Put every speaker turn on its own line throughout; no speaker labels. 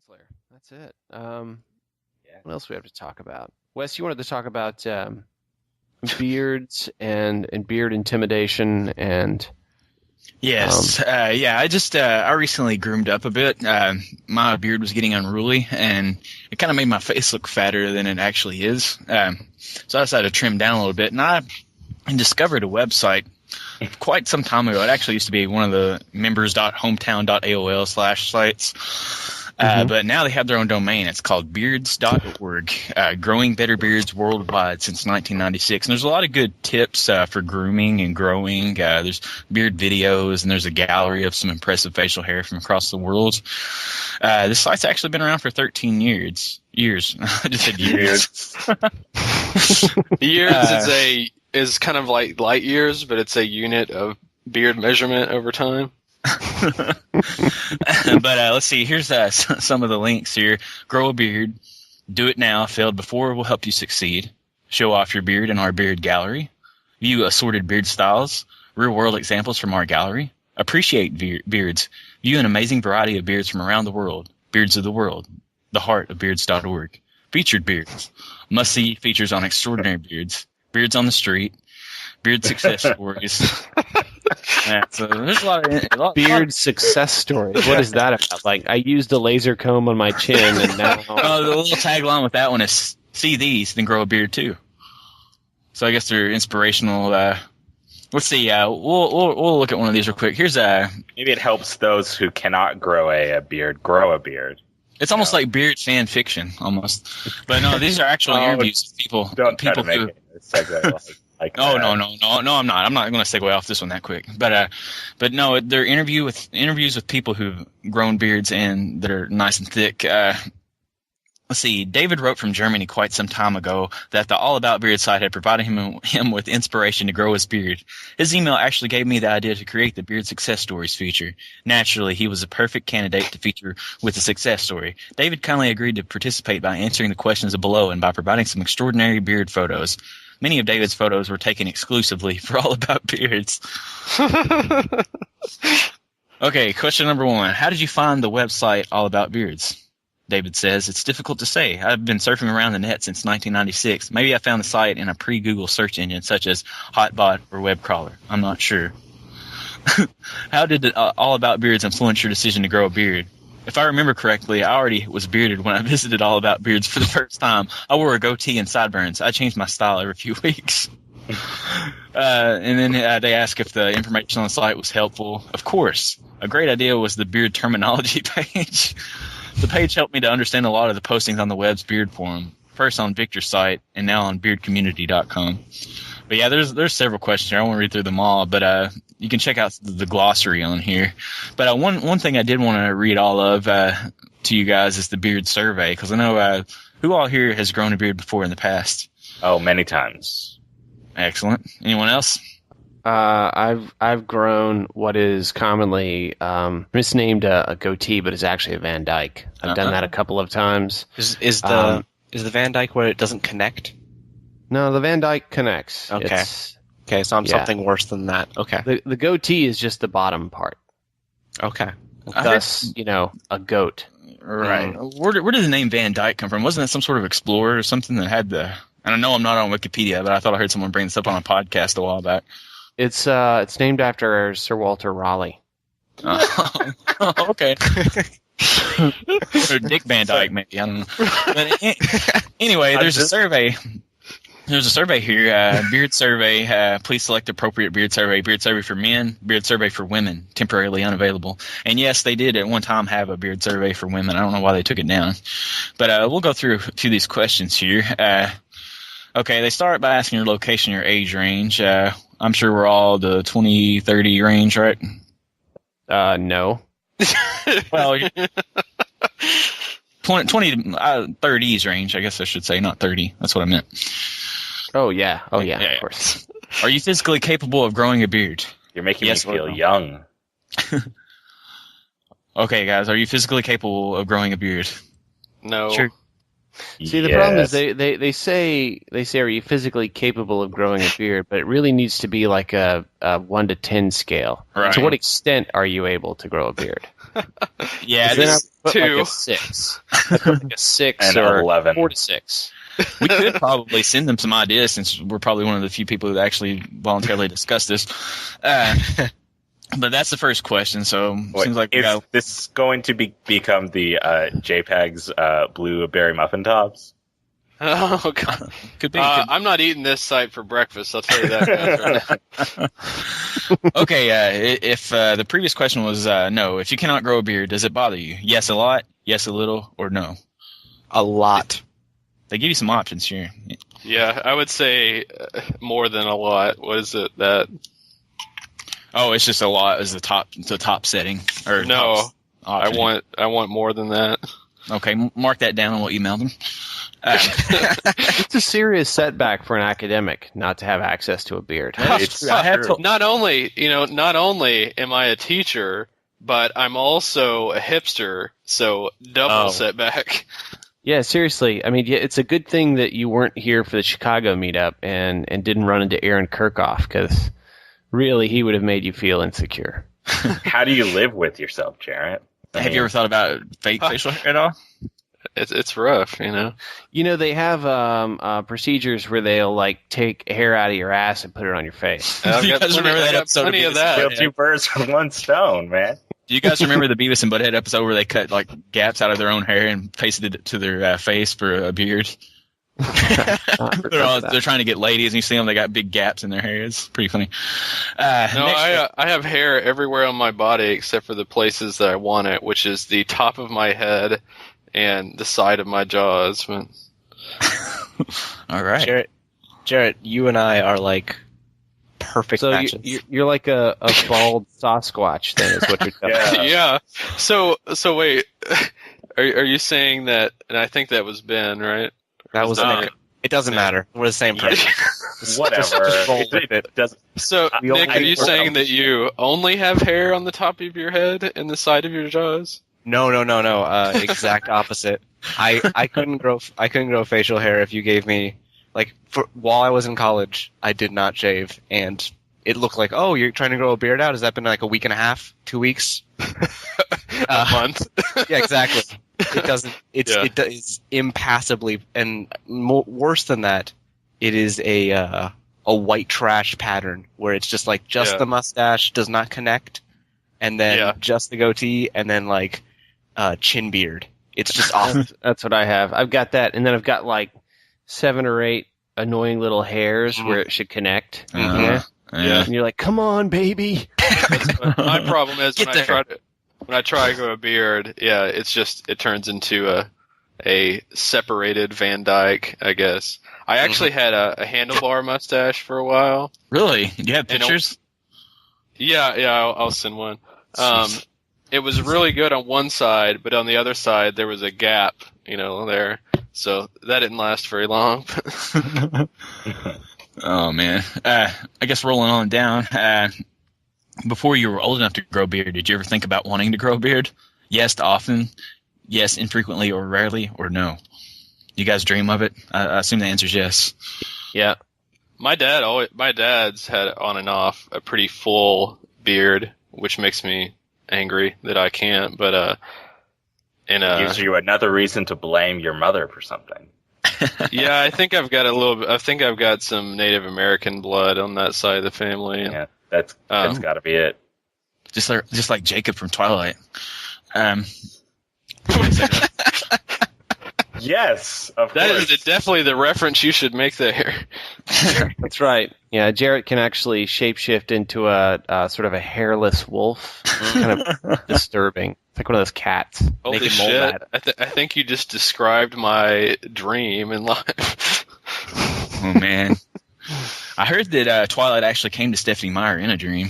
Slayer. That's it.
Yeah.
What else do we have to talk about? Wes, you wanted to talk about beards and beard intimidation and
Yes. I recently groomed up a bit. My beard was getting unruly, and it kind of made my face look fatter than it actually is. So I decided to trim down a little bit, and I discovered a website quite some time ago. It actually used to be one of the members.hometown.aol/sites. But now they have their own domain. It's called beards.org, growing better beards worldwide since 1996. And there's a lot of good tips for grooming and growing. There's beard videos, and there's a gallery of some impressive facial hair from across the world. This site's actually been around for 13 years. I just said years.
Years is kind of like light years, but it's a unit of beard measurement over time.
But let's see. Here's some of the links here. Grow a beard. Do it now. Failed before will help you succeed. Show off your beard in our beard gallery. View assorted beard styles. Real-world examples from our gallery. Appreciate beards. View an amazing variety of beards from around the world. Beards of the world. The heart of beards.org. Featured beards. Must-see features on extraordinary beards. Beards on the street. Beard success stories. Yeah, so there's a lot of
beard success stories. What is that about? Like, I used a laser comb on my chin, and now
the little tagline with that one is "See these, then grow a beard too." So I guess they're inspirational. Let's see. We'll look at one of these real quick. Here's
maybe it helps those who cannot grow a beard grow a beard.
It's almost like beard fan fiction, almost. But no, these are actual interviews with people.
Don't try
people
to make it a segue like
No,
that.
no, I'm not. I'm not going to segue off this one that quick. But no, they're interviews with people who've grown beards and that are nice and thick. Let's see. David wrote from Germany quite some time ago that the All About Beard site had provided him with inspiration to grow his beard. His email actually gave me the idea to create the Beard Success Stories feature. Naturally, he was a perfect candidate to feature with a success story. David kindly agreed to participate by answering the questions below and by providing some extraordinary beard photos. Many of David's photos were taken exclusively for All About Beards. Okay, question number 1. How did you find the website All About Beards? David says, it's difficult to say. I've been surfing around the net since 1996. Maybe I found the site in a pre-Google search engine such as Hotbot or Webcrawler. I'm not sure. How did All About Beards influence your decision to grow a beard? If I remember correctly, I already was bearded when I visited All About Beards for the first time. I wore a goatee and sideburns. I changed my style every few weeks. And then they ask if the information on the site was helpful. Of course. A great idea was the beard terminology page. The page helped me to understand a lot of the postings on the web's beard forum, first on Victor's site and now on beardcommunity.com. But yeah, there's several questions here. I won't read through them all, but you can check out the glossary on here. But one thing I did want to read all of to you guys is the beard survey, because I know who all here has grown a beard before in the past?
Oh, many times.
Excellent. Anyone else?
I've grown what is commonly misnamed a goatee, but is actually a Van Dyke. I've done that a couple of times.
Is the Van Dyke where it doesn't connect?
No, the Van Dyke connects.
Okay. Okay, so I'm something worse than that. Okay.
The goatee is just the bottom part.
Okay.
Thus, a goat.
Right. Where did the name Van Dyke come from? Wasn't that some sort of explorer or something that had the... And I know I'm not on Wikipedia, but I thought I heard someone bring this up on a podcast a while back.
It's named after Sir Walter Raleigh.
Okay. Or Dick Van Dyke, maybe. I don't know. But anyway, there's a survey. There's a survey here. Beard survey. Please select appropriate beard survey. Beard survey for men. Beard survey for women. Temporarily unavailable. And yes, they did at one time have a beard survey for women. I don't know why they took it down. But we'll go through a few of these questions here. Okay, they start by asking your location, your age range. I'm sure we're all the 20, 30 range, right?
No.
Well, 20 30s range, I guess I should say, not 30. That's what I meant.
Oh, yeah. Of course.
Are you physically capable of growing a beard?
You're making
Yes
me
or
feel
no?
young.
Okay, guys, are you physically capable of growing a beard?
No.
Sure.
See, the problem is they say, are you physically capable of growing a beard, but it really needs to be like a 1 to 10 scale.
Right.
To what extent are you able to grow a beard?
Yeah,
Then I put
2.
like a 6. I put like a 6
And
or
11.
4 to 6.
We could probably send them some ideas since we're probably one of the few people who actually voluntarily discuss this. But that's the first question, so seems like we
is
got...
this going to become the JPEG's blueberry muffin tops?
Oh god.
Could be.
I'm not eating this site for breakfast. I'll tell you that, guys, right now.
Okay, if the previous question was no, if you cannot grow a beard, does it bother you? Yes, a lot, yes, a little, or no?
A lot.
They give you some options here.
Yeah, I would say more than a lot. What is it that?
Oh, it's just a lot is the top setting. Or
No,
top option.
I want more than that.
Okay, mark that down on what you emailed them.
It's a serious setback for an academic not to have access to a beard.
Not only am I a teacher, but I'm also a hipster, so double setback.
Yeah, seriously. I mean, it's a good thing that you weren't here for the Chicago meetup and didn't run into Aaron Kirchhoff, because really he would have made you feel insecure.
How do you live with yourself, Jarrett?
Have you ever thought about fake facial hair at all?
It's rough, you know.
You know, they have procedures where they'll like take hair out of your ass and put it on your face.
You guys remember that episode?
Plenty of that.
Kill 2 birds with 1 stone, man.
Do you guys remember the Beavis and Butthead episode where they cut like gaps out of their own hair and pasted it to their face for a beard? They're trying to get ladies, and you see them, they got big gaps in their hair. It's pretty funny.
I have hair everywhere on my body except for the places that I want it, which is the top of my head and the side of my jaws. But...
All right.
Jarrett, you and I are like perfect
So
matches.
you're like a bald Sasquatch, then, is what you're telling me.
Yeah. So wait, are you saying that? And I think that was Ben, right?
That was Nick. It doesn't matter. We're the same person.
Whatever.
Just roll with it.
So, Nick, are you saying that you only have hair on the top of your head and the side of your jaws?
No. Exact opposite. I couldn't grow facial hair if you gave me while I was in college, I did not shave, and it looked like, oh, you're trying to grow a beard out? Has that been like a week and a half, 2 weeks?
A month?
Yeah, exactly. It doesn't. It is impassably, and worse than that, it is a white trash pattern where it's just like the mustache does not connect, and then just the goatee, and then like chin beard. It's just awful.
That's what I have. I've got that, and then I've got like 7 or 8 annoying little hairs where it should connect.
Yeah.
And you're like, come on, baby.
My problem is when I try to grow a beard, it turns into a separated Van Dyke, I guess. I actually had a handlebar mustache for a while.
Really? You have pictures?
I'll send one. It was really good on one side, but on the other side there was a gap, there. So that didn't last very long.
Oh man. I guess rolling on down. Before you were old enough to grow a beard, did you ever think about wanting to grow a beard? Yes, often. Yes, infrequently or rarely, or no? You guys dream of it? I assume the answer is yes.
Yeah. My dad's had on and off a pretty full beard, which makes me angry that I can't, but
gives you another reason to blame your mother for something.
Yeah, I think I've got some Native American blood on that side of the family.
Yeah, that's got to be it.
Just like Jacob from Twilight.
Yes, of course.
That is definitely the reference you should make there.
That's right. Yeah, Jarrett can actually shapeshift into a sort of a hairless wolf. It's kind of disturbing. It's like one of those cats.
Holy shit! I think you just described my dream in life.
Oh man, I heard that Twilight actually came to Stephanie Meyer in a dream.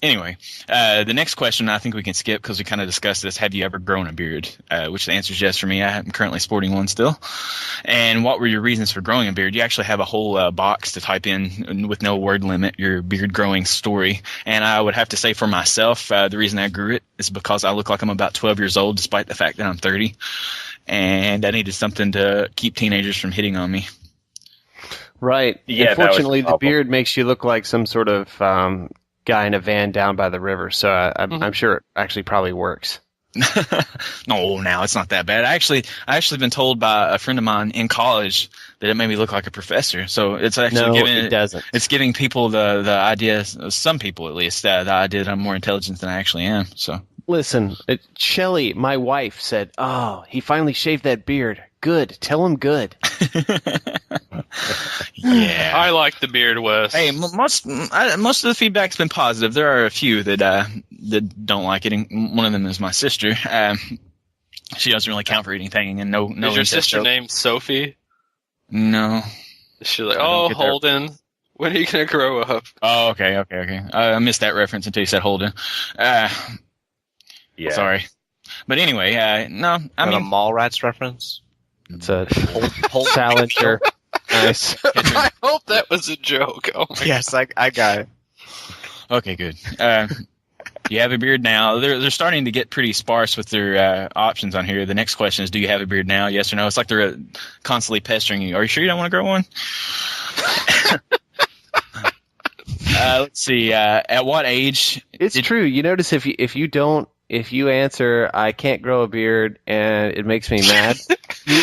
Anyway, the next question I think we can skip because we kind of discussed this. Have you ever grown a beard? Which the answer is yes for me. I am currently sporting one still. And what were your reasons for growing a beard? You actually have a whole box to type in with no word limit, your beard growing story. And I would have to say for myself, the reason I grew it is because I look like I'm about 12 years old despite the fact that I'm 30. And I needed something to keep teenagers from hitting on me.
Right.
Yeah,
unfortunately, the beard makes you look like some sort of guy in a van down by the river, so I'm sure it actually probably works.
No, now it's not that bad. I actually been told by a friend of mine in college that it made me look like a professor. So it's actually
it doesn't.
It's giving people the idea, some people at least, the idea that I'm more intelligent than I actually am. So
Listen, Shelly, my wife, said, "Oh, he finally shaved that beard. Good. Tell him good."
yeah,
I like the beard, Wes.
Hey, most of the feedback's been positive. There are a few that don't like it. And one of them is my sister. She doesn't really count for anything, and no.
Is your sister named Sophie?
No.
She's like, oh, Holden, when are you gonna grow up?
Oh, okay. I missed that reference until you said Holden.
Yeah.
Sorry, but anyway, no. I mean,
a Mallrats reference.
It's a whole Salinger. Nice.
I hope that was a joke. Oh my
Yes, I got it.
Okay, good. You have a beard now. They're starting to get pretty sparse with their options on here. The next question is, do you have a beard now? Yes or no? It's like they're constantly pestering you. Are you sure you don't want to grow one? Let's see. At what age?
It's true. You notice if you answer, I can't grow a beard and it makes me mad,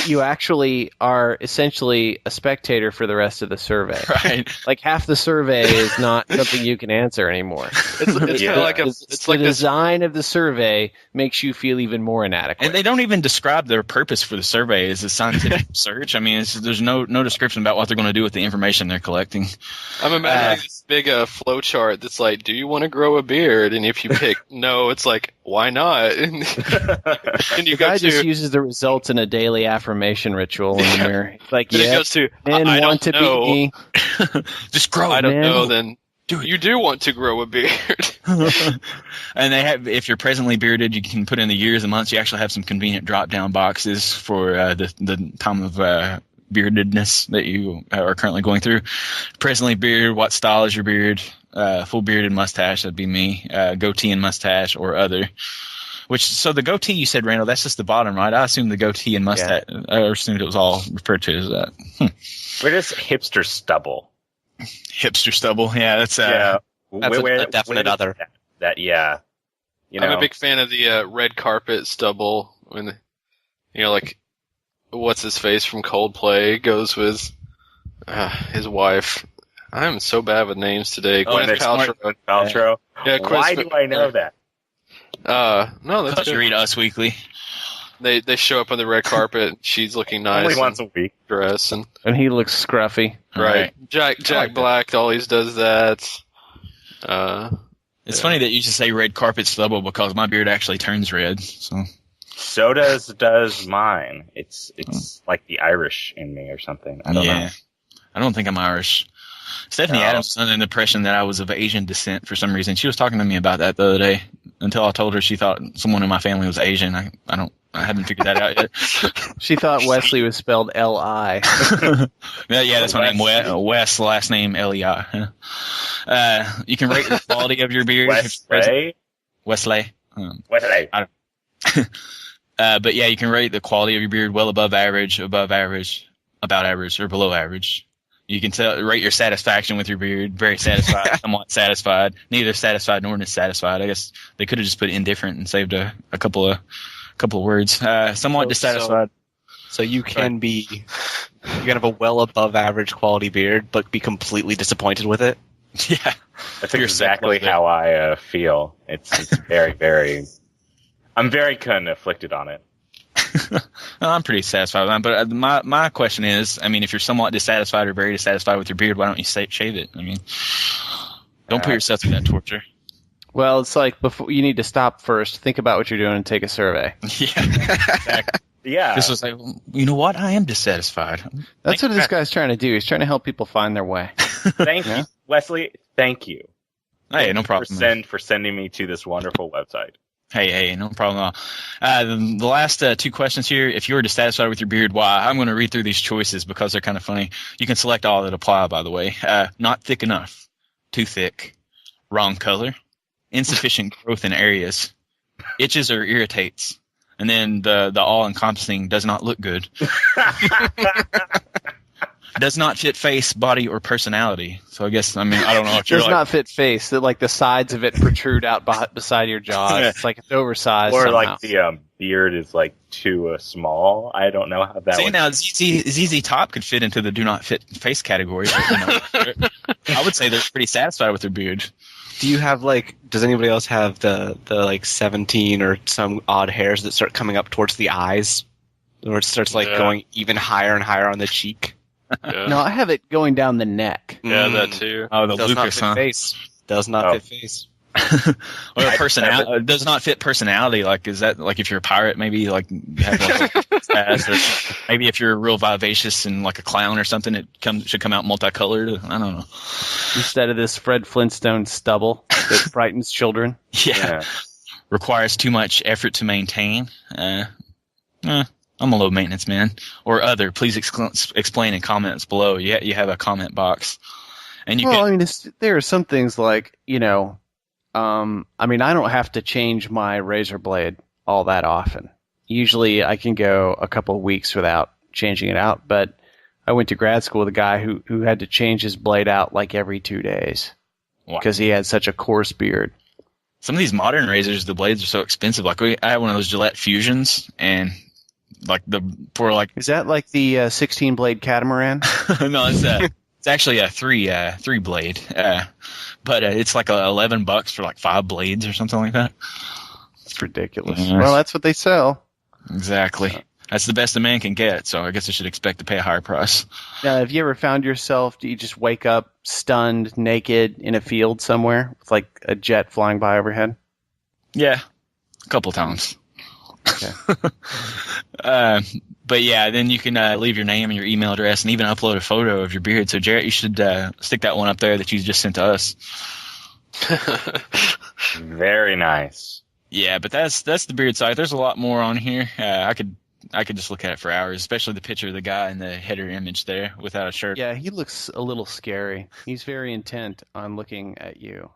you actually are essentially a spectator for the rest of the survey.
Right.
Like half the survey is not something you can answer anymore.
It's kind of like
the design of the survey makes you feel even more inadequate.
And they don't even describe their purpose for the survey as a scientific search. I mean, there's no description about what they're going to do with the information they're collecting.
I'm imagining this big flow chart that's like, do you want to grow a beard? And if you pick no, it's like, why not? And you
the guy just uses the results in a daily affirmation ritual in the mirror. It's like,
yeah, goes to,
men
I
want to
don't know.
be me.
Just grow.
I don't
man.
know. Then you do want to grow a beard.
And they have, if you're presently bearded, you can put in the years and months. You actually have some convenient drop-down boxes for the time of beardedness that you are currently going through. Presently bearded, what style is your beard? Full bearded mustache, that'd be me. Goatee and mustache or other. So the goatee you said, Randall, that's just the bottom, right? I assumed the goatee and mustache, I assumed it was all referred to as that.
We're just hipster stubble.
Hipster stubble, yeah, that's
That's a definite other.
That yeah. You know,
I'm a big fan of the red carpet stubble. When like what's his face from Coldplay goes with his wife. I'm so bad with names today. Gwyneth
Paltrow.
Yeah,
why do I know that?
No, that's
because you read Us Weekly.
They show up on the red carpet. She's looking nice.
Only once a week.
Dress and
looks scruffy.
right. Jack Black always does that.
It's funny that you should say red carpet stubble because my beard actually turns red.
So does mine. It's like the Irish in me or something. I don't know.
I don't think I'm Irish. Stephanie Adams was under the impression that I was of Asian descent for some reason. She was talking to me about that the other day until I told her she thought someone in my family was Asian. I haven't figured that out yet.
She thought Wesley was spelled L-I.
Yeah, that's my name. Wes, last name L-E-I. You can rate the quality of your beard.
Wesley?
Wesley.
Wesley.
But yeah, you can rate the quality of your beard well above average, about average, or below average. You can rate your satisfaction with your beard. Very satisfied, somewhat satisfied, neither satisfied nor dissatisfied. I guess they could have just put indifferent and saved a couple of words. Somewhat dissatisfied.
So you can have a well above average quality beard, but be completely disappointed with it.
Yeah,
that's exactly how I feel. It's very, very. I'm very conflicted on it.
I'm pretty satisfied with that. But my question is, I mean, if you're somewhat dissatisfied or very dissatisfied with your beard, why don't you shave it? I mean, don't put yourself through that torture.
Well, it's like before you need to stop first, think about what you're doing, and take a survey.
Yeah, exactly.
Yeah.
This was like, you know what? I am dissatisfied.
That's what this guy's trying to do. He's trying to help people find their way.
Thank you, Wesley. Thank you.
Hey, no problem.
For sending me to this wonderful website.
Hey, no problem at all. The last two questions here. If you're dissatisfied with your beard, why? I'm going to read through these choices because they're kind of funny. You can select all that apply, by the way. Not thick enough. Too thick. Wrong color. Insufficient growth in areas. Itches or irritates. And then the all-encompassing does not look good. Does not fit face, body, or personality. So I guess, I don't know if you're
Does not fit face. That like the sides of it protrude out beside your jaws. It's like it's oversized.
Or
somehow.
like the beard is like too small. I don't know how that.
See,
would...
now ZZ Top could fit into the do not fit face category. But, I would say they're pretty satisfied with their beard.
Do you have does anybody else have the 17 or some odd hairs that start coming up towards the eyes? Or it starts going even higher and higher on the cheek?
Yeah.
No, I have it going down the neck.
Yeah, that too.
Oh, the
Does
Lucas,
not fit
huh?
face. Does not fit face.
Or personality does not fit personality. Like, is that like if you're a pirate, maybe like you have like sass, or maybe if you're real vivacious and like a clown or something, it should come out multicolored. I don't know.
Instead of this Fred Flintstone stubble that frightens children.
Yeah. Requires too much effort to maintain. I'm a low maintenance man. Or other. Please explain in comments below. You have a comment box, and
there are some things like I don't have to change my razor blade all that often. Usually I can go a couple of weeks without changing it out, but I went to grad school with a guy who had to change his blade out like every 2 days because he had such a coarse beard.
Some of these modern razors, the blades are so expensive. Like I had one of those Gillette Fusions, and
is that like the 16 blade catamaran?
No, it's actually a three blade. But it's like $11 for like 5 blades or something like that.
It's ridiculous.
Yes.
Well, that's what they sell.
Exactly. That's the best a man can get, so I guess I should expect to pay a higher price.
Now, have you ever found yourself, do you just wake up stunned, naked, in a field somewhere with like a jet flying by overhead?
Yeah, a couple times.
Okay.
But yeah, then you can leave your name and your email address and even upload a photo of your beard. So Jarrett, you should stick that one up there that you just sent to us.
Very nice.
Yeah, but that's the beard site. There's a lot more on here. I could just look at it for hours, especially the picture of the guy in the header image there without a shirt.
Yeah, he looks a little scary. He's very intent on looking at you.